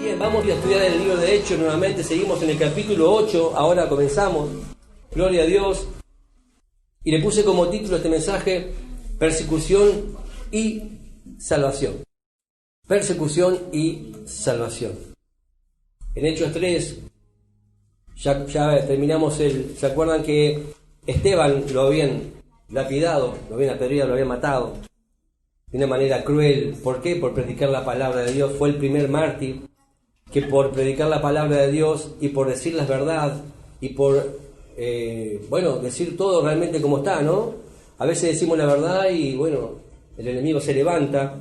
Bien, vamos a estudiar el libro de Hechos nuevamente, seguimos en el capítulo 8, ahora comenzamos, gloria a Dios, y le puse como título a este mensaje, persecución y salvación. Persecución y salvación. En Hechos 3, ya terminamos ¿se acuerdan que Esteban lo habían lapidado, lo habían apedreado, lo habían matado de una manera cruel? ¿Por qué? Por predicar la palabra de Dios. Fue el primer mártir que por predicar la palabra de Dios y por decir la verdad y por, decir todo realmente como está, ¿no? A veces decimos la verdad y, el enemigo se levanta.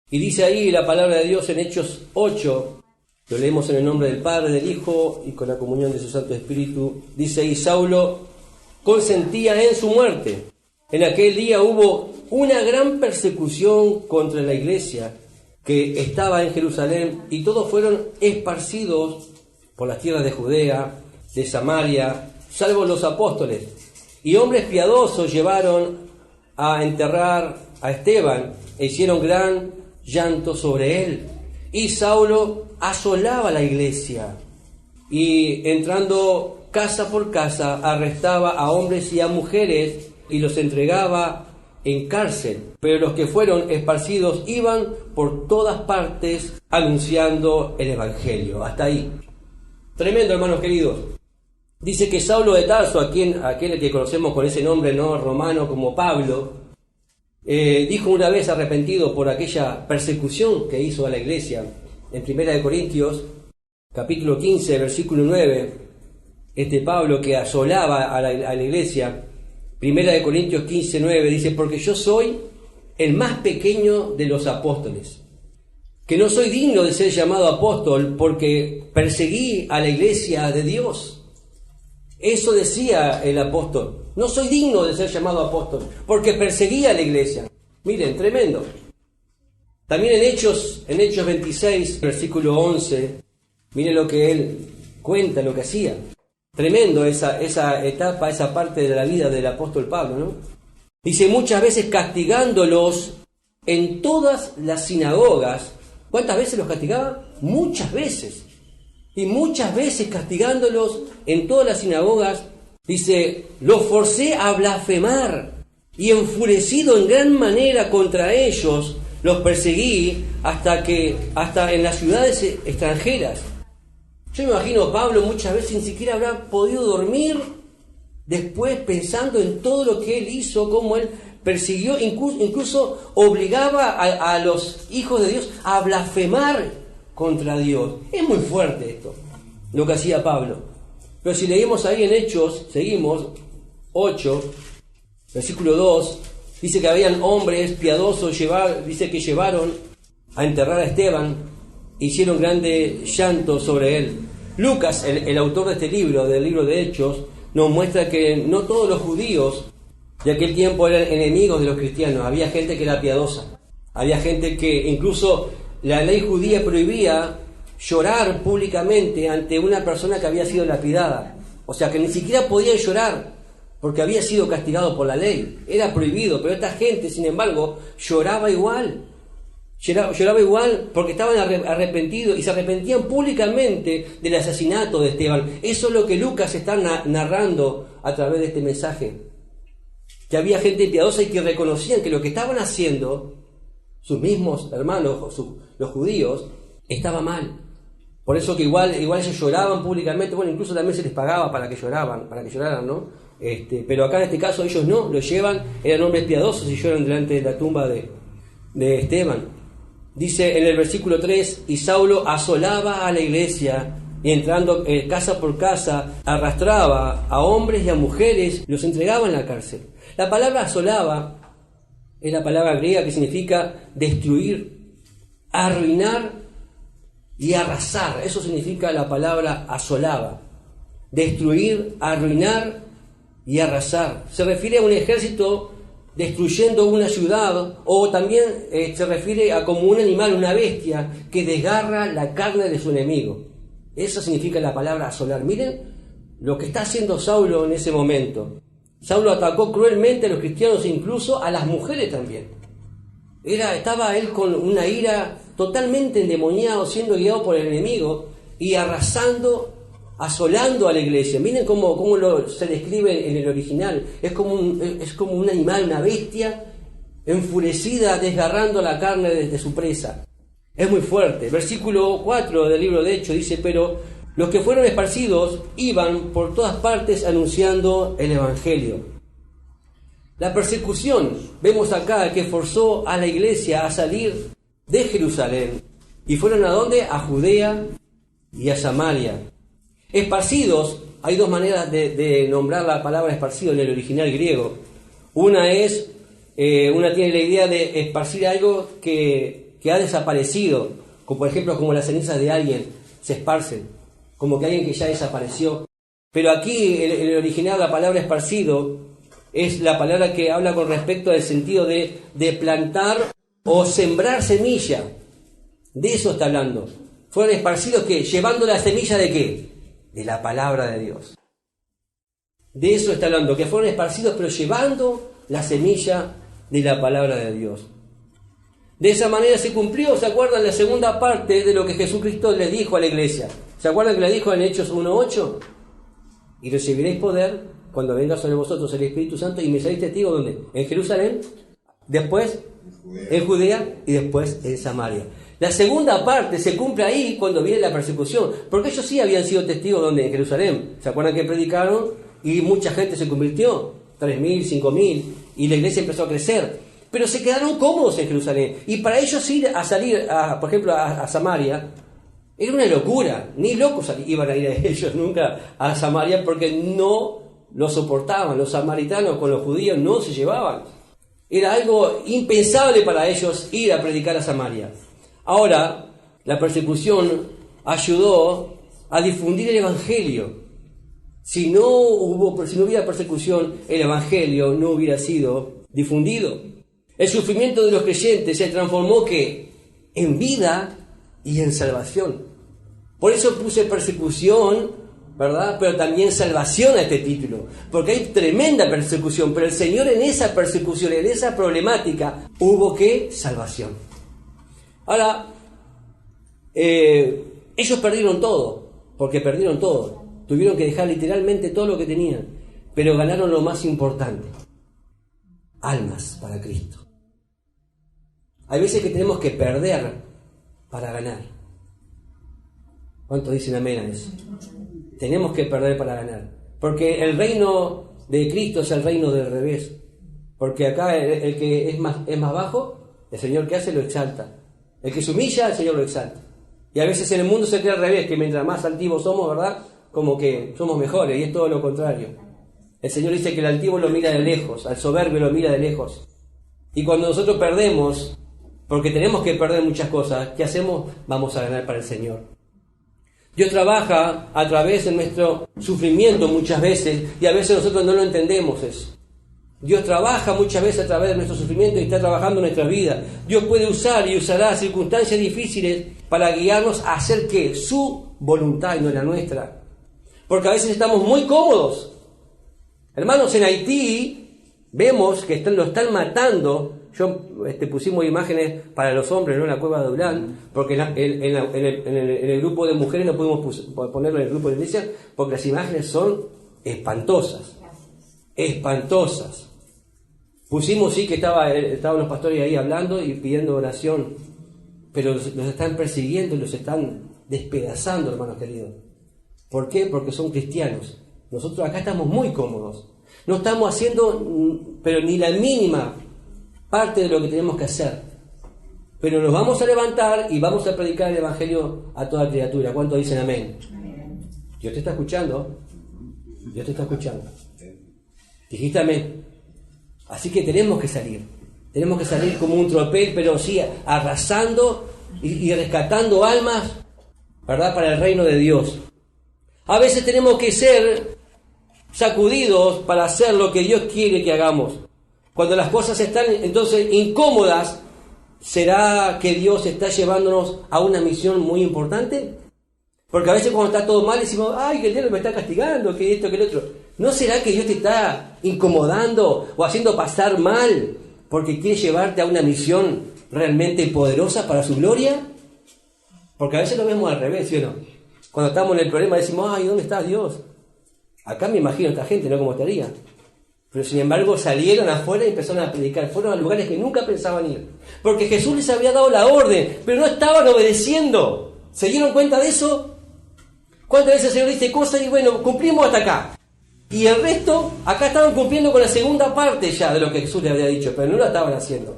Y dice ahí la palabra de Dios en Hechos 8, lo leemos en el nombre del Padre, del Hijo y con la comunión de su Santo Espíritu. Dice ahí, Saulo consentía en su muerte. En aquel día hubo una gran persecución contra la iglesia que estaba en Jerusalén, y todos fueron esparcidos por las tierras de Judea, de Samaria, salvo los apóstoles. Y hombres piadosos llevaron a enterrar a Esteban e hicieron gran llanto sobre él. Y Saulo asolaba la iglesia y entrando casa por casa arrestaba a hombres y a mujeres y los entregaba en cárcel, pero los que fueron esparcidos iban por todas partes anunciando el evangelio. Hasta ahí. Tremendo, hermanos queridos. Dice que Saulo de Tarso, aquel que conocemos con ese nombre no romano como Pablo, dijo una vez arrepentido por aquella persecución que hizo a la iglesia, en 1 Corintios, capítulo 15, versículo 9, Pablo que asolaba a la iglesia, 1 Corintios 15, 9, dice, porque yo soy el más pequeño de los apóstoles, que no soy digno de ser llamado apóstol porque perseguí a la iglesia de Dios. Eso decía el apóstol, no soy digno de ser llamado apóstol porque perseguí a la iglesia. Miren, tremendo. También en Hechos 26, versículo 11, miren lo que él cuenta, lo que hacía. Tremendo esa etapa, esa parte de la vida del apóstol Pablo, ¿no? Dice, muchas veces castigándolos en todas las sinagogas. ¿Cuántas veces los castigaba? Muchas veces. Y muchas veces castigándolos en todas las sinagogas, dice, los forcé a blasfemar y enfurecido en gran manera contra ellos, los perseguí hasta en las ciudades extranjeras. Yo me imagino a Pablo muchas veces ni siquiera habrá podido dormir después pensando en todo lo que él hizo, cómo él persiguió, incluso obligaba a los hijos de Dios a blasfemar contra Dios. Es muy fuerte esto, lo que hacía Pablo. Pero si leímos ahí en Hechos, seguimos, 8, versículo 2, dice que habían hombres piadosos, dice que llevaron a enterrar a Esteban, hicieron grande llanto sobre él. Lucas, el autor de este libro, del libro de Hechos, nos muestra que no todos los judíos de aquel tiempo eran enemigos de los cristianos. Había gente que era piadosa. Había gente que incluso la ley judía prohibía llorar públicamente ante una persona que había sido lapidada. O sea que ni siquiera podían llorar porque había sido castigado por la ley. Era prohibido, pero esta gente, sin embargo, lloraba igual. Lloraba igual porque estaban arrepentidos y se arrepentían públicamente del asesinato de Esteban. Eso es lo que Lucas está narrando a través de este mensaje. Que había gente piadosa y que reconocían que lo que estaban haciendo, sus mismos hermanos, los judíos, estaba mal. Por eso que igual ellos lloraban públicamente, incluso también se les pagaba para que lloraran, ¿no? Pero acá en este caso ellos no, lo llevan, eran hombres piadosos y lloran delante de la tumba de Esteban. Dice en el versículo 3, y Saulo asolaba a la iglesia y entrando casa por casa arrastraba a hombres y a mujeres y los entregaba en la cárcel. La palabra asolaba es la palabra griega que significa destruir, arruinar y arrasar. Eso significa la palabra asolaba. Destruir, arruinar y arrasar. Se refiere a un ejército destruyendo una ciudad, o también se refiere a como un animal, una bestia que desgarra la carne de su enemigo. Eso significa la palabra asolar. Miren lo que está haciendo Saulo en ese momento. Saulo atacó cruelmente a los cristianos e incluso a las mujeres también. Estaba él con una ira totalmente endemoniado, siendo guiado por el enemigo y arrasando, asolando a la iglesia. Miren cómo se describe en el original. Es como un animal, una bestia enfurecida, desgarrando la carne de su presa. Es muy fuerte. Versículo 4 del libro de Hechos dice: pero los que fueron esparcidos iban por todas partes anunciando el evangelio. La persecución, vemos acá, que forzó a la iglesia a salir de Jerusalén. ¿Y fueron a dónde? A Judea y a Samaria. Esparcidos, hay dos maneras de nombrar la palabra esparcido en el original griego. Una tiene la idea de esparcir algo que ha desaparecido, como por ejemplo como las cenizas de alguien se esparcen, como que alguien que ya desapareció. Pero aquí en el original la palabra esparcido es la palabra que habla con respecto al sentido de plantar o sembrar semilla. De eso está hablando. Fueron esparcidos, ¿qué? Llevando la semilla ¿de qué? De la palabra de Dios. De eso está hablando, que fueron esparcidos pero llevando la semilla de la palabra de Dios. De esa manera se cumplió, ¿se acuerdan? La segunda parte de lo que Jesucristo le dijo a la iglesia. ¿Se acuerdan que le dijo en Hechos 1:8? Y recibiréis poder cuando venga sobre vosotros el Espíritu Santo y me seréis testigos, ¿dónde? En Jerusalén, después en Judea y después en Samaria. La segunda parte se cumple ahí cuando viene la persecución, porque ellos sí habían sido testigos, ¿dónde? En Jerusalén. ¿Se acuerdan que predicaron? Y mucha gente se convirtió, 3.000, 5.000, y la iglesia empezó a crecer. Pero se quedaron cómodos en Jerusalén. Y para ellos ir a salir, por ejemplo, a Samaria, era una locura. Ni locos iban a ir a ellos nunca a Samaria porque no lo soportaban. Los samaritanos con los judíos no se llevaban. Era algo impensable para ellos ir a predicar a Samaria. Ahora, la persecución ayudó a difundir el evangelio. Si no hubiera persecución, el evangelio no hubiera sido difundido. El sufrimiento de los creyentes se transformó ¿qué? En vida y en salvación. Por eso puse persecución, ¿verdad? Pero también salvación a este título, porque hay tremenda persecución, pero el Señor en esa persecución, en esa problemática, hubo ¿qué? Salvación. Ahora, ellos perdieron todo, porque perdieron todo. Tuvieron que dejar literalmente todo lo que tenían, pero ganaron lo más importante: almas para Cristo. Hay veces que tenemos que perder para ganar. ¿Cuántos dicen amén a eso? Tenemos que perder para ganar, porque el reino de Cristo es el reino del revés. Porque acá el que es más bajo, el Señor que hace lo exalta. El que se humilla, el Señor lo exalta. Y a veces en el mundo se cree al revés, que mientras más altivos somos, ¿verdad?, como que somos mejores, y es todo lo contrario. El Señor dice que el altivo lo mira de lejos, al soberbio lo mira de lejos. Y cuando nosotros perdemos, porque tenemos que perder muchas cosas, ¿qué hacemos? Vamos a ganar para el Señor. Dios trabaja a través de nuestro sufrimiento muchas veces, y a veces nosotros no lo entendemos eso. Dios trabaja muchas veces a través de nuestro sufrimiento y está trabajando en nuestra vida. Dios puede usar y usará circunstancias difíciles para guiarnos a hacer ¿qué? Su voluntad y no la nuestra. Porque a veces estamos muy cómodos. Hermanos, en Haití vemos que lo están matando. Pusimos imágenes para los hombres, ¿no?, en la cueva de Adulán, porque en el grupo de mujeres no pudimos ponerlo en el grupo de iglesia, porque las imágenes son espantosas. Espantosas. Pusimos, sí, que estaban los pastores ahí hablando y pidiendo oración, pero los están persiguiendo y los están despedazando, hermanos queridos. ¿Por qué? Porque son cristianos. Nosotros acá estamos muy cómodos. No estamos haciendo, pero ni la mínima parte de lo que tenemos que hacer. Pero nos vamos a levantar y vamos a predicar el evangelio a toda criatura. ¿Cuántos dicen amén? Dios te está escuchando. Dios te está escuchando. Dijiste amén. Así que tenemos que salir. Tenemos que salir como un tropel, pero sí arrasando y rescatando almas, ¿verdad?, para el reino de Dios. A veces tenemos que ser sacudidos para hacer lo que Dios quiere que hagamos. Cuando las cosas están entonces incómodas, ¿será que Dios está llevándonos a una misión muy importante? Porque a veces cuando está todo mal decimos, ay, que el diablo me está castigando, que esto, que el otro. ¿No será que Dios te está incomodando o haciendo pasar mal porque quiere llevarte a una misión realmente poderosa para su gloria? Porque a veces lo vemos al revés, ¿sí o no? Cuando estamos en el problema decimos, ay, ¿dónde está Dios? Acá me imagino a esta gente, ¿no? ¿Cómo estaría? Pero sin embargo salieron afuera y empezaron a predicar. Fueron a lugares que nunca pensaban ir. Porque Jesús les había dado la orden, pero no estaban obedeciendo. ¿Se dieron cuenta de eso? ¿Cuántas veces el Señor dice cosas y bueno, cumplimos hasta acá? Y el resto, acá estaban cumpliendo con la segunda parte ya de lo que Jesús les había dicho, pero no lo estaban haciendo.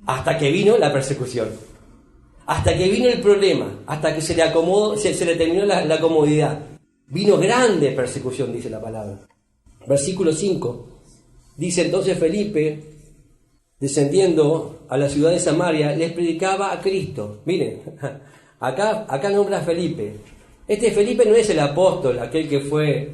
Hasta que vino la persecución. Hasta que vino el problema. Hasta que se le acomodó, se le terminó la comodidad. Vino grande persecución, dice la palabra. Versículo 5, dice entonces Felipe, descendiendo a la ciudad de Samaria, les predicaba a Cristo. Miren, acá nombra a Felipe. Este Felipe no es el apóstol, aquel que fue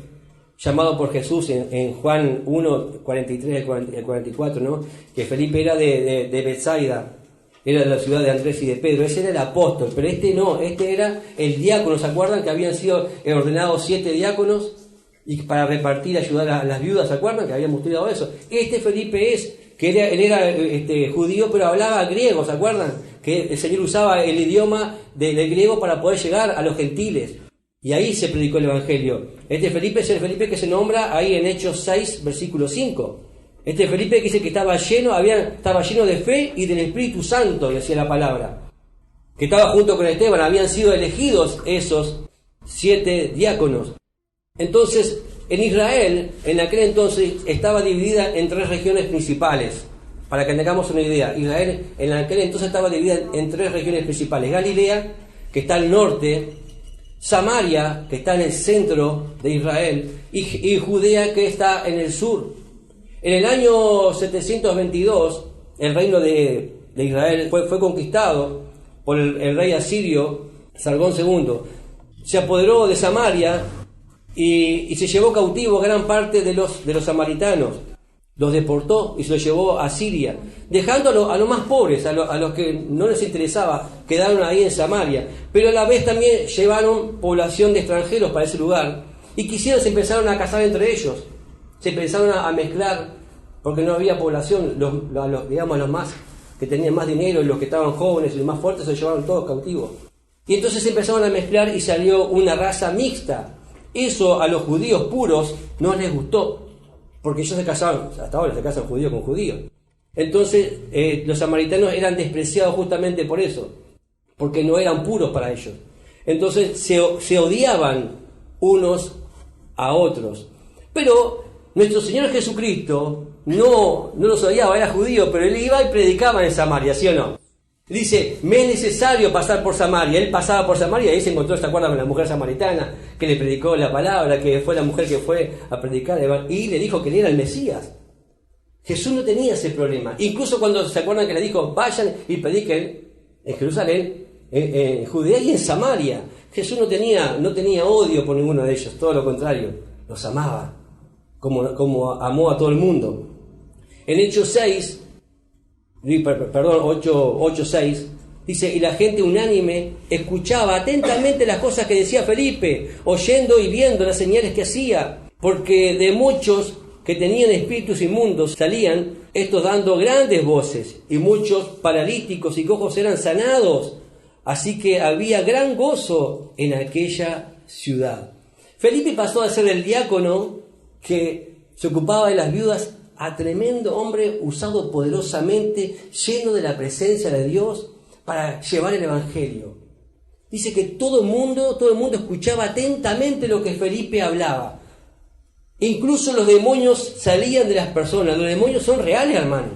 llamado por Jesús en Juan 1, 43 y 44, ¿no? Que Felipe era de Betsaida, era de la ciudad de Andrés y de Pedro. Ese era el apóstol, pero este no, este era el diácono. ¿Se acuerdan que habían sido ordenados 7 diáconos? Y para repartir, ayudar a las viudas, ¿se acuerdan? Que habíamos estudiado eso. Este Felipe él era judío, pero hablaba griego, ¿se acuerdan? Que el Señor usaba el idioma del griego para poder llegar a los gentiles. Y ahí se predicó el Evangelio. Este Felipe es el Felipe que se nombra ahí en Hechos 6, versículo 5. Este Felipe que dice que estaba lleno de fe y del Espíritu Santo, decía la palabra. Que estaba junto con Esteban, habían sido elegidos esos 7 diáconos. Entonces, en Israel, en aquel entonces, estaba dividida en 3 regiones principales. Para que tengamos una idea, Israel en aquel entonces estaba dividida en 3 regiones principales. Galilea, que está al norte, Samaria, que está en el centro de Israel, y Judea, que está en el sur. En el año 722, el reino de Israel fue conquistado por el rey asirio, Sargón II. Se apoderó de Samaria y se llevó cautivo gran parte de los samaritanos. Los deportó y se los llevó a Siria, dejando a los más pobres, a los que no les interesaba, quedaron ahí en Samaria. Pero a la vez también llevaron población de extranjeros para ese lugar y se empezaron a casar entre ellos. Se empezaron a mezclar porque no había población, los más que tenían más dinero y los que estaban jóvenes y los más fuertes se llevaron todos cautivos. Y entonces se empezaron a mezclar y salió una raza mixta. Eso a los judíos puros no les gustó, porque ellos se casaban, hasta ahora se casan judío con judío. Entonces los samaritanos eran despreciados justamente por eso, porque no eran puros para ellos. Entonces se odiaban unos a otros. Pero nuestro Señor Jesucristo no los odiaba, era judío, pero él iba y predicaba en Samaria, ¿sí o no? Dice, me es necesario pasar por Samaria. Él pasaba por Samaria y ahí se encontró, ¿se acuerdan? Con la mujer samaritana que le predicó la palabra, que fue la mujer que fue a predicar y le dijo que él era el Mesías. Jesús no tenía ese problema. Incluso cuando se acuerdan que le dijo, vayan y prediquen en Jerusalén, en Judea y en Samaria. Jesús no tenía odio por ninguno de ellos, todo lo contrario, los amaba, como amó a todo el mundo. En Hechos 8:6, dice, y la gente unánime escuchaba atentamente las cosas que decía Felipe, oyendo y viendo las señales que hacía, porque de muchos que tenían espíritus inmundos salían, estos dando grandes voces, y muchos paralíticos y cojos eran sanados, así que había gran gozo en aquella ciudad. Felipe pasó a ser el diácono que se ocupaba de las viudas, a tremendo hombre usado poderosamente, lleno de la presencia de Dios para llevar el Evangelio. Dice que todo el mundo escuchaba atentamente lo que Felipe hablaba. Incluso los demonios salían de las personas. Los demonios son reales, hermanos.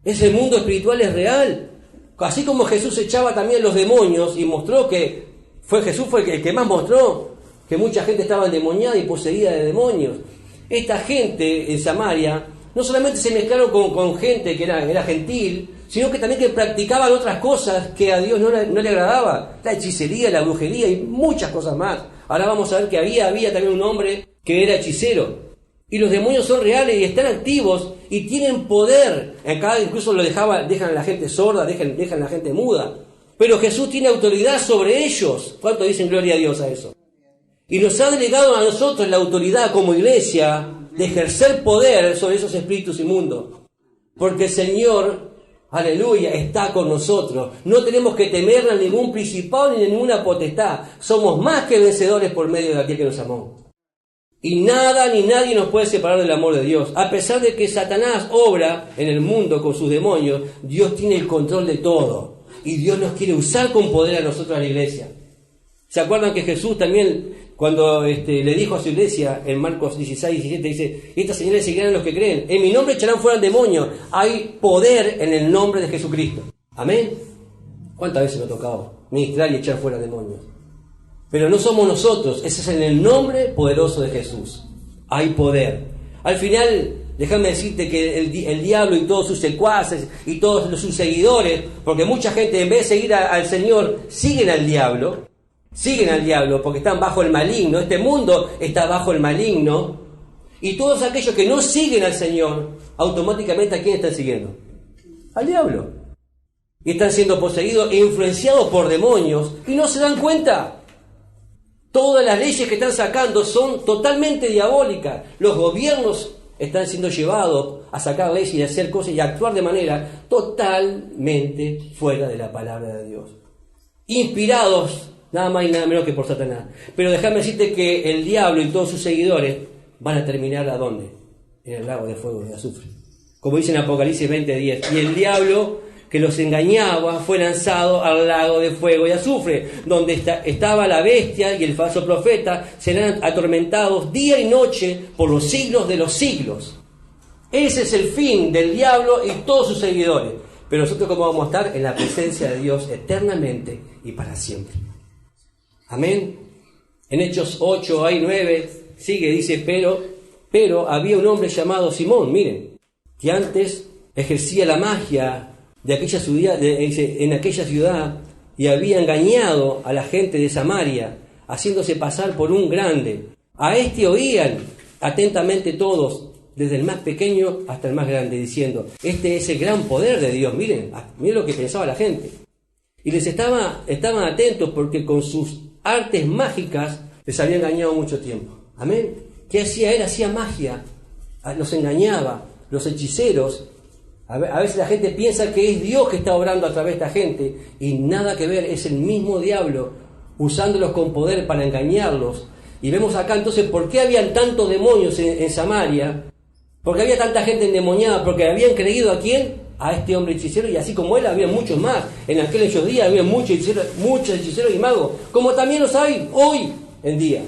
Ese mundo espiritual es real. Así como Jesús echaba también los demonios y mostró que Jesús fue el que más mostró que mucha gente estaba endemoniada y poseída de demonios. Esta gente en Samaria no solamente se mezclaron con gente que era gentil, sino que también que practicaban otras cosas que a Dios no le agradaba. La hechicería, la brujería y muchas cosas más. Ahora vamos a ver que había también un hombre que era hechicero. Y los demonios son reales y están activos y tienen poder. Acá incluso dejan a la gente sorda, dejan a la gente muda. Pero Jesús tiene autoridad sobre ellos. ¿Cuánto dicen gloria a Dios a eso? Y nos ha delegado a nosotros la autoridad como iglesia de ejercer poder sobre esos espíritus inmundos. Porque el Señor aleluya, está con nosotros. No tenemos que temer a ningún principado ni a ninguna potestad. Somos más que vencedores por medio de aquel que nos amó. Y nada ni nadie nos puede separar del amor de Dios. A pesar de que Satanás obra en el mundo con sus demonios, Dios tiene el control de todo. Y Dios nos quiere usar con poder a nosotros, a la iglesia. ¿Se acuerdan que Jesús también, cuando le dijo a su iglesia, en Marcos 16, 17, dice, estas señales seguirán a los que creen, en mi nombre echarán fuera el demonio? Hay poder en el nombre de Jesucristo. Amén. ¿Cuántas veces me ha tocado ministrar y echar fuera demonios? Pero no somos nosotros, ese es en el nombre poderoso de Jesús. Hay poder. Al final, déjame decirte que el diablo y todos sus secuaces y todos sus seguidores, porque mucha gente en vez de seguir al Señor, siguen al diablo porque están bajo el maligno. Este mundo está bajo el maligno. Y todos aquellos que no siguen al Señor, automáticamente ¿a quién están siguiendo? Al diablo. Y están siendo poseídos e influenciados por demonios y no se dan cuenta. Todas las leyes que están sacando son totalmente diabólicas. Los gobiernos están siendo llevados a sacar leyes y a hacer cosas y a actuar de manera totalmente fuera de la palabra de Dios. Inspirados nada más y nada menos que por Satanás. Pero déjame decirte que el diablo y todos sus seguidores van a terminar ¿a dónde? En el lago de fuego y de azufre. Como dice en Apocalipsis 20:10. Y el diablo que los engañaba fue lanzado al lago de fuego y azufre, donde estaba la bestia y el falso profeta, serán atormentados día y noche por los siglos de los siglos. Ese es el fin del diablo y todos sus seguidores. Pero nosotros ¿cómo vamos a estar? En la presencia de Dios eternamente y para siempre. Amén. En Hechos 8, hay 9, sigue, dice, pero había un hombre llamado Simón, miren, que antes ejercía la magia de aquella ciudad, en aquella ciudad, y había engañado a la gente de Samaria, haciéndose pasar por un grande. A este oían atentamente todos, desde el más pequeño hasta el más grande, diciendo, este es el gran poder de Dios. Miren lo que pensaba la gente. Y les estaban atentos porque con sus artes mágicas les había engañado mucho tiempo. Amén. ¿Qué hacía él? Hacía magia, los engañaba, los hechiceros. A veces la gente piensa que es Dios que está obrando a través de esta gente y nada que ver, es el mismo diablo usándolos con poder para engañarlos. Y vemos acá entonces por qué habían tantos demonios en Samaria, porque había tanta gente endemoniada, porque habían creído ¿a quién? A este hombre hechicero, y así como él había muchos más. En aquellos días había muchos hechiceros y magos, como también los hay hoy en día.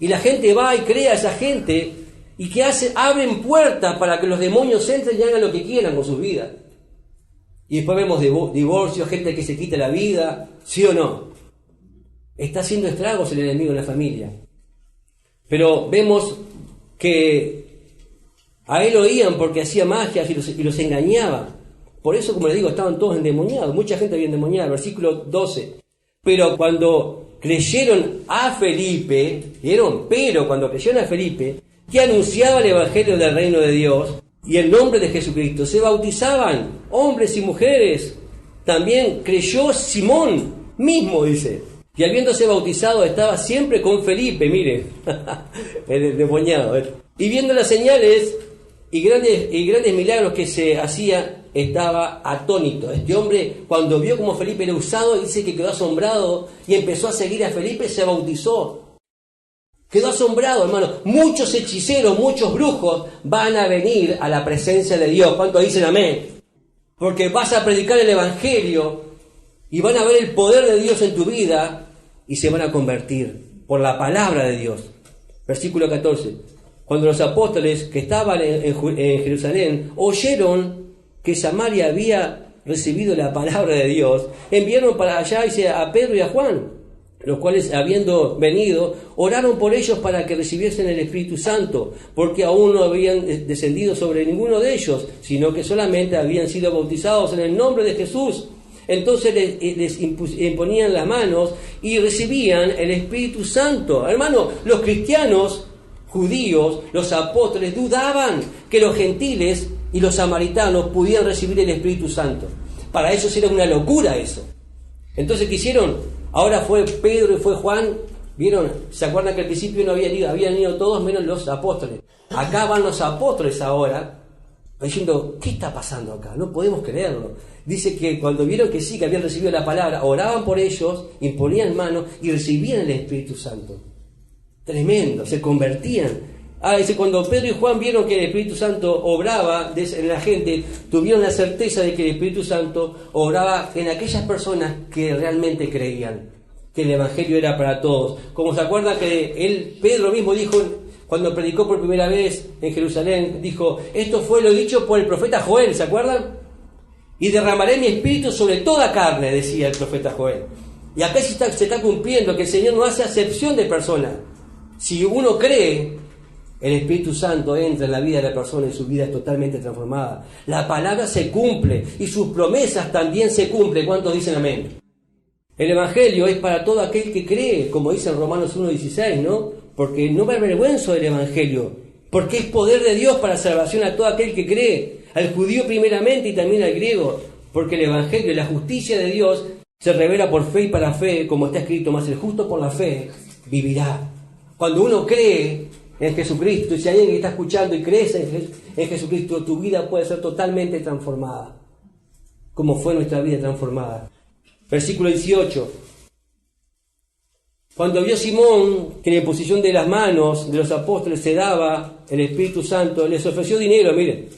Y la gente va y crea a esa gente. ¿Y qué hace? Abren puertas para que los demonios entren y hagan lo que quieran con sus vidas. Y después vemos divorcios, gente que se quita la vida, ¿sí o no? Está haciendo estragos el enemigo en la familia. Pero vemos que a él oían porque hacía magias y los engañaba. Por eso, como les digo, estaban todos endemoniados. Mucha gente había endemoniado. Versículo 12. Pero cuando creyeron a Felipe, ¿vieron? Pero cuando creyeron a Felipe, que anunciaba el evangelio del reino de Dios y el nombre de Jesucristo, se bautizaban hombres y mujeres. También creyó Simón mismo, dice, y habiéndose bautizado estaba siempre con Felipe, mire, el endemoniado, y viendo las señales y grandes milagros que se hacía, estaba atónito. Este hombre, cuando vio como Felipe era usado, dice que quedó asombrado y empezó a seguir a Felipe, se bautizó. Quedó asombrado, hermano. Muchos hechiceros, muchos brujos van a venir a la presencia de Dios. ¿Cuántos dicen amén? Porque vas a predicar el evangelio y van a ver el poder de Dios en tu vida y se van a convertir por la palabra de Dios. Versículo 14. Cuando los apóstoles que estaban en Jerusalén oyeron que Samaria había recibido la palabra de Dios, enviaron para allá a Pedro y a Juan, los cuales, habiendo venido, oraron por ellos para que recibiesen el Espíritu Santo, porque aún no habían descendido sobre ninguno de ellos, sino que solamente habían sido bautizados en el nombre de Jesús. Entonces les imponían las manos y recibían el Espíritu Santo. Hermano, los cristianos judíos, los apóstoles, dudaban que los gentiles y los samaritanos pudieran recibir el Espíritu Santo. Para ellos era una locura eso. Entonces, ¿qué hicieron? Ahora fue Pedro y fue Juan, ¿vieron? ¿Se acuerdan que al principio no habían ido todos menos los apóstoles? Acá van los apóstoles ahora diciendo, ¿qué está pasando acá? No podemos creerlo. Dice que cuando vieron que sí, que habían recibido la palabra, oraban por ellos, imponían manos y recibían el Espíritu Santo. Tremendo, se convertían. Dice, cuando Pedro y Juan vieron que el Espíritu Santo obraba en la gente, tuvieron la certeza de que el Espíritu Santo obraba en aquellas personas que realmente creían que el Evangelio era para todos. Como se acuerdan que Pedro mismo dijo, cuando predicó por primera vez en Jerusalén, dijo, esto fue lo dicho por el profeta Joel, ¿se acuerdan? Y derramaré mi espíritu sobre toda carne, decía el profeta Joel. Y acá se está cumpliendo que el Señor no hace acepción de personas. Si uno cree, el Espíritu Santo entra en la vida de la persona y su vida es totalmente transformada. La palabra se cumple y sus promesas también se cumplen. ¿Cuántos dicen amén? El Evangelio es para todo aquel que cree, como dice en Romanos 1:16, ¿no? Porque no me avergüenzo del Evangelio, porque es poder de Dios para salvación a todo aquel que cree, al judío primeramente y también al griego, porque el Evangelio, la justicia de Dios, se revela por fe y para fe, como está escrito, más el justo por la fe vivirá. Cuando uno cree en Jesucristo, y si hay alguien que está escuchando y crees en Jesucristo, tu vida puede ser totalmente transformada, como fue nuestra vida transformada. Versículo 18. Cuando vio Simón que en la imposición de las manos de los apóstoles se daba el Espíritu Santo, les ofreció dinero, miren,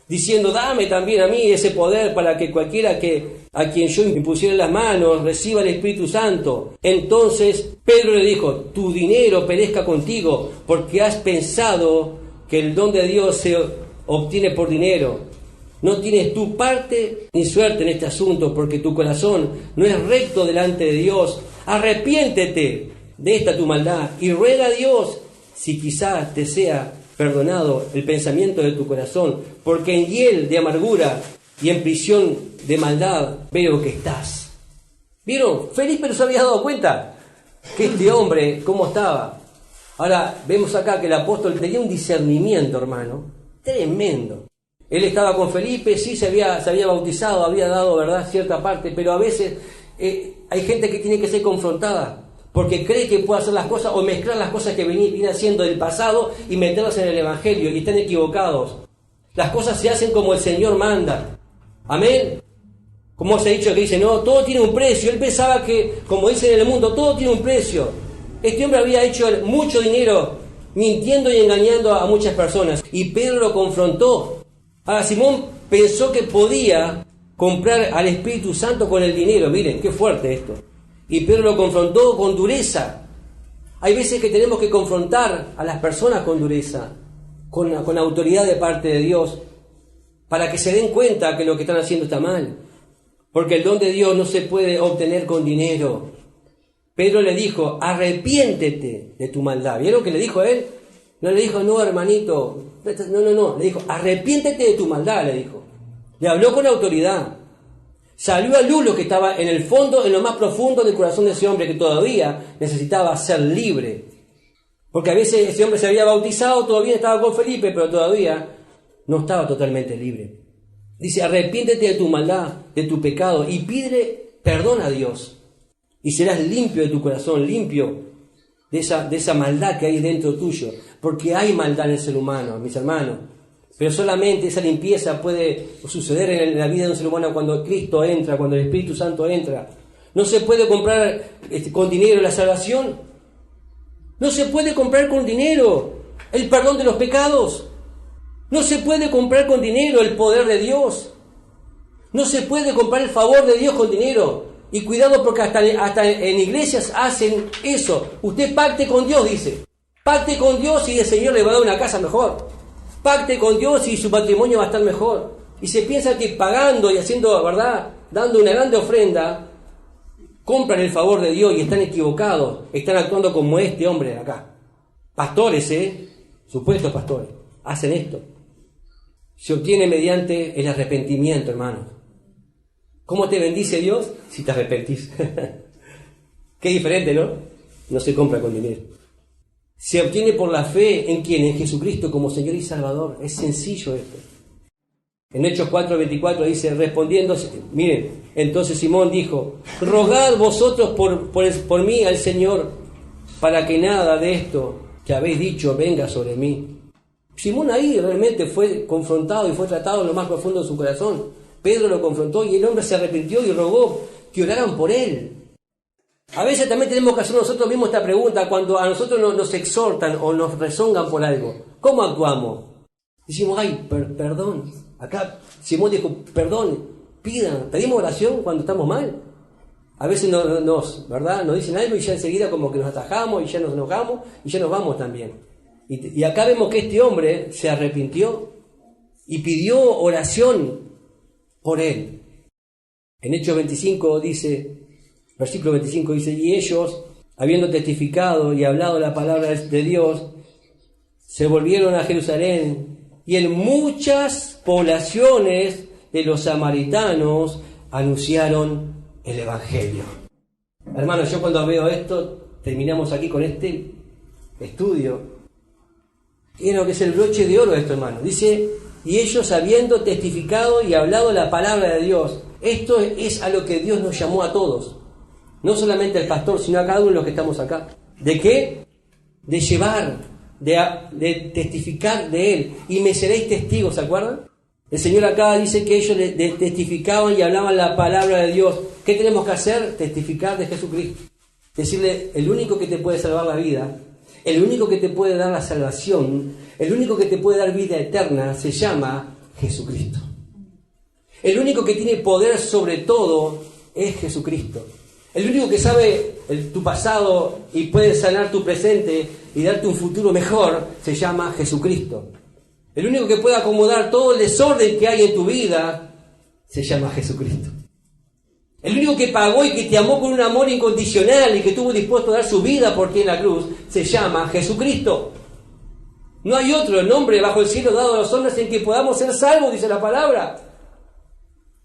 diciendo, dame también a mí ese poder para que cualquiera a quien yo impusiera las manos reciba el Espíritu Santo. Entonces Pedro le dijo, tu dinero perezca contigo, porque has pensado que el don de Dios se obtiene por dinero. No tienes tu parte ni suerte en este asunto, porque tu corazón no es recto delante de Dios. Arrepiéntete de esta tu maldad y ruega a Dios si quizás te sea perdonado el pensamiento de tu corazón, porque en hiel de amargura y en prisión de maldad veo que estás. ¿Vieron? Felipe no se había dado cuenta que este hombre, cómo estaba. Ahora vemos acá que el apóstol tenía un discernimiento, hermano, tremendo. Él estaba con Felipe, sí se había bautizado, había dado, ¿verdad?, cierta parte, pero a veces hay gente que tiene que ser confrontada, porque cree que puede hacer las cosas o mezclar las cosas que viene haciendo del pasado y meterlas en el Evangelio, y están equivocados. Las cosas se hacen como el Señor manda. Amén. Como se ha dicho que dice, no, todo tiene un precio. Él pensaba que, como dicen en el mundo, todo tiene un precio. Este hombre había hecho mucho dinero mintiendo y engañando a muchas personas, y Pedro lo confrontó. Ahora Simón pensó que podía comprar al Espíritu Santo con el dinero. Miren, qué fuerte esto. Y Pedro lo confrontó con dureza. Hay veces que tenemos que confrontar a las personas con dureza, con autoridad de parte de Dios, para que se den cuenta que lo que están haciendo está mal. Porque el don de Dios no se puede obtener con dinero. Pedro le dijo, arrepiéntete de tu maldad. ¿Vieron que le dijo a él? No le dijo, no, hermanito, no. Le dijo, arrepiéntete de tu maldad, le dijo. Le habló con autoridad. Salió a luz lo que estaba en el fondo, en lo más profundo del corazón de ese hombre, que todavía necesitaba ser libre. Porque a veces ese hombre se había bautizado, todavía estaba con Felipe, pero todavía no estaba totalmente libre. Dice, arrepiéntete de tu maldad, de tu pecado, y pídele perdón a Dios. Y serás limpio de tu corazón, limpio de esa maldad que hay dentro tuyo. Porque hay maldad en el ser humano, mis hermanos. Pero solamente esa limpieza puede suceder en la vida de un ser humano cuando Cristo entra, cuando el Espíritu Santo entra. No se puede comprar con dinero la salvación. No se puede comprar con dinero el perdón de los pecados. No se puede comprar con dinero el poder de Dios. No se puede comprar el favor de Dios con dinero. Y cuidado, porque hasta en iglesias hacen eso. Usted pacte con Dios, dice. Pacte con Dios y el Señor le va a dar una casa mejor. Pacte con Dios y su matrimonio va a estar mejor. Y se piensa que pagando y haciendo, ¿verdad?, dando una grande ofrenda, compran el favor de Dios, y están equivocados. Están actuando como este hombre de acá. Pastores, supuestos pastores, hacen esto. Se obtiene mediante el arrepentimiento, hermano. ¿Cómo te bendice Dios? Si te arrepentís. Qué diferente, ¿no? No se compra con dinero. Se obtiene por la fe en quién, en Jesucristo como Señor y Salvador. Es sencillo esto. En Hechos 4:24 dice, respondiendo, miren, entonces Simón dijo, rogad vosotros por mí al Señor, para que nada de esto que habéis dicho venga sobre mí. Simón ahí realmente fue confrontado y fue tratado en lo más profundo de su corazón. Pedro lo confrontó y el hombre se arrepintió y rogó que oraran por él. A veces también tenemos que hacer nosotros mismos esta pregunta cuando a nosotros nos exhortan o nos rezongan por algo. ¿Cómo actuamos? Decimos, ay, perdón. Acá Simón dijo, perdón, pedimos oración cuando estamos mal. A veces nos dicen algo y ya enseguida como que nos atajamos y ya nos enojamos y ya nos vamos también. Y acá vemos que este hombre se arrepintió y pidió oración por él. En Hechos 25 dice, versículo 25 dice, y ellos, habiendo testificado y hablado la palabra de Dios, se volvieron a Jerusalén y en muchas poblaciones de los samaritanos anunciaron el Evangelio. Hermanos, yo cuando veo esto, terminamos aquí con este estudio. Y lo que es el broche de oro de esto, hermano. Dice, y ellos habiendo testificado y hablado la palabra de Dios. Esto es a lo que Dios nos llamó a todos. No solamente al pastor, sino a cada uno de los que estamos acá. ¿De qué? De llevar, de testificar de Él. Y me seréis testigos, ¿se acuerdan? El Señor acá dice que ellos testificaban y hablaban la palabra de Dios. ¿Qué tenemos que hacer? Testificar de Jesucristo. Decirle, el único que te puede salvar la vida, el único que te puede dar la salvación, el único que te puede dar vida eterna, se llama Jesucristo. El único que tiene poder sobre todo es Jesucristo. El único que sabe tu pasado y puede sanar tu presente y darte un futuro mejor, se llama Jesucristo. El único que puede acomodar todo el desorden que hay en tu vida, se llama Jesucristo. El único que pagó y que te amó con un amor incondicional y que estuvo dispuesto a dar su vida por ti en la cruz, se llama Jesucristo. No hay otro nombre bajo el cielo dado a los hombres en que podamos ser salvos, dice la palabra.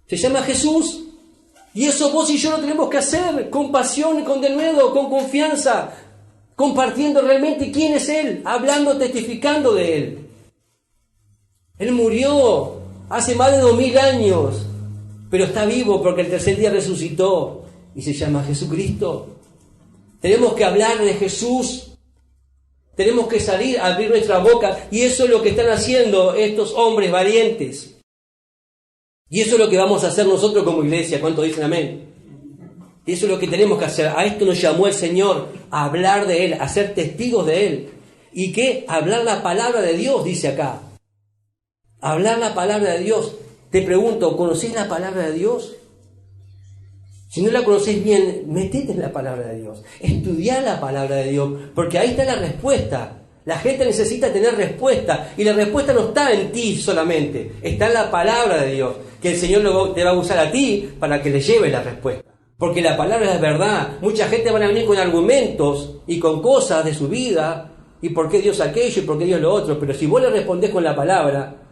Se llama Jesús. Y eso vos y yo lo tenemos que hacer con pasión, con denuedo, con confianza, compartiendo realmente quién es Él, hablando, testificando de Él. Él murió hace más de 2000 años, pero está vivo porque el tercer día resucitó y se llama Jesucristo. Tenemos que hablar de Jesús. Tenemos que salir a abrir nuestra boca y eso es lo que están haciendo estos hombres valientes. Y eso es lo que vamos a hacer nosotros como iglesia. ¿Cuántos dicen amén? Y eso es lo que tenemos que hacer. A esto nos llamó el Señor, a hablar de Él, a ser testigos de Él. ¿Y qué? Hablar la palabra de Dios, dice acá. Hablar la palabra de Dios. Te pregunto, ¿conocéis la palabra de Dios? Si no la conocéis bien, metete en la palabra de Dios. Estudiá la palabra de Dios, porque ahí está la respuesta. La gente necesita tener respuesta, y la respuesta no está en ti solamente, está en la palabra de Dios, que el Señor te va a usar a ti para que le lleves la respuesta. Porque la palabra es verdad. Mucha gente van a venir con argumentos y con cosas de su vida, y por qué Dios aquello y por qué Dios lo otro, pero si vos le respondés con la palabra,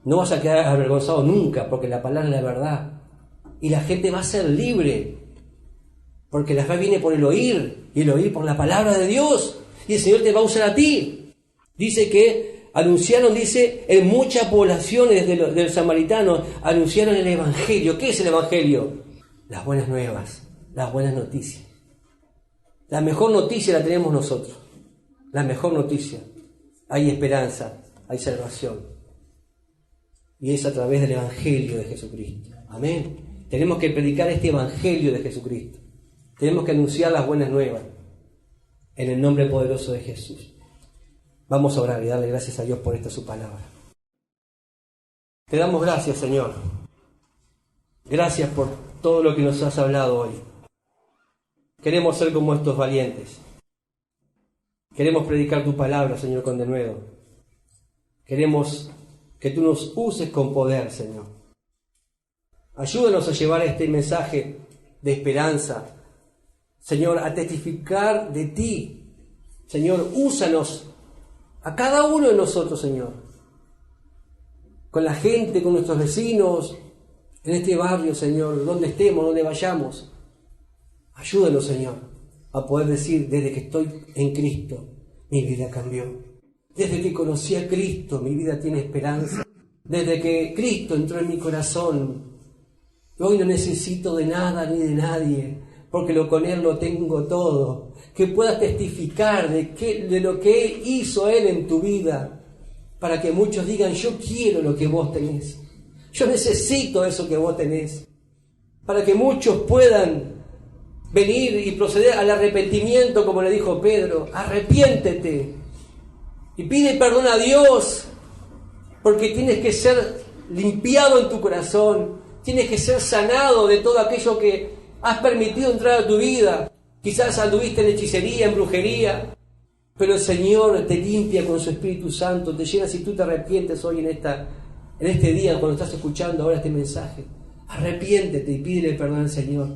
no vas a quedar avergonzado nunca, porque la palabra es la verdad. Y la gente va a ser libre, porque la fe viene por el oír, y el oír por la palabra de Dios. Y el Señor te va a usar a ti. Dice que anunciaron, en muchas poblaciones de los samaritanos, anunciaron el Evangelio. ¿Qué es el Evangelio? Las buenas nuevas, las buenas noticias. La mejor noticia la tenemos nosotros. La mejor noticia. Hay esperanza, hay salvación. Y es a través del Evangelio de Jesucristo. Amén. Tenemos que predicar este Evangelio de Jesucristo. Tenemos que anunciar las buenas nuevas. En el nombre poderoso de Jesús. Vamos a orar y darle gracias a Dios por esta su palabra. Te damos gracias, Señor. Gracias por todo lo que nos has hablado hoy. Queremos ser como estos valientes. Queremos predicar tu palabra, Señor, con denuedo. Queremos que tú nos uses con poder, Señor. Ayúdanos a llevar este mensaje de esperanza, Señor, a testificar de ti. Señor, úsanos a cada uno de nosotros, Señor. Con la gente, con nuestros vecinos, en este barrio, Señor, donde estemos, donde vayamos. Ayúdanos, Señor, a poder decir, desde que estoy en Cristo, mi vida cambió. Desde que conocí a Cristo, mi vida tiene esperanza. Desde que Cristo entró en mi corazón, hoy no necesito de nada ni de nadie, porque con Él lo tengo todo. Que puedas testificar de lo que hizo Él en tu vida, para que muchos digan, yo quiero lo que vos tenés, yo necesito eso que vos tenés, para que muchos puedan venir y proceder al arrepentimiento, como le dijo Pedro. Arrepiéntete y pide perdón a Dios, porque tienes que ser limpiado en tu corazón, tienes que ser sanado de todo aquello que has permitido entrar a tu vida. Quizás anduviste en hechicería, en brujería, pero el Señor te limpia con su Espíritu Santo, te llena si tú te arrepientes hoy en este día, cuando estás escuchando ahora este mensaje. Arrepiéntete y pídele perdón al Señor,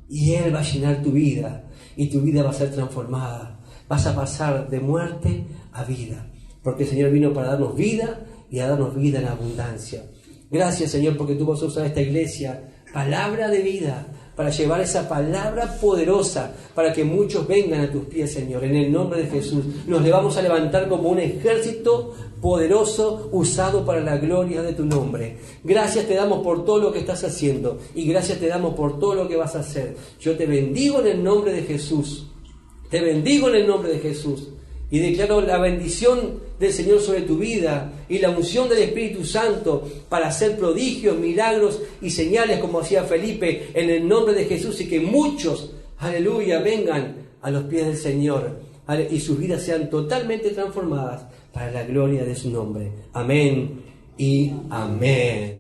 y Él va a llenar tu vida, y tu vida va a ser transformada. Vas a pasar de muerte a vida, porque el Señor vino para darnos vida, y a darnos vida en abundancia. Gracias, Señor, porque tú vas a usar esta iglesia, palabra de vida, para llevar esa palabra poderosa, para que muchos vengan a tus pies, Señor. En el nombre de Jesús, nos le vamos a levantar como un ejército poderoso, usado para la gloria de tu nombre. Gracias te damos por todo lo que estás haciendo, y gracias te damos por todo lo que vas a hacer. Yo te bendigo en el nombre de Jesús. Te bendigo en el nombre de Jesús. Y declaro la bendición del Señor sobre tu vida y la unción del Espíritu Santo para hacer prodigios, milagros y señales como hacía Felipe en el nombre de Jesús, y que muchos, aleluya, vengan a los pies del Señor y sus vidas sean totalmente transformadas para la gloria de su nombre. Amén y amén.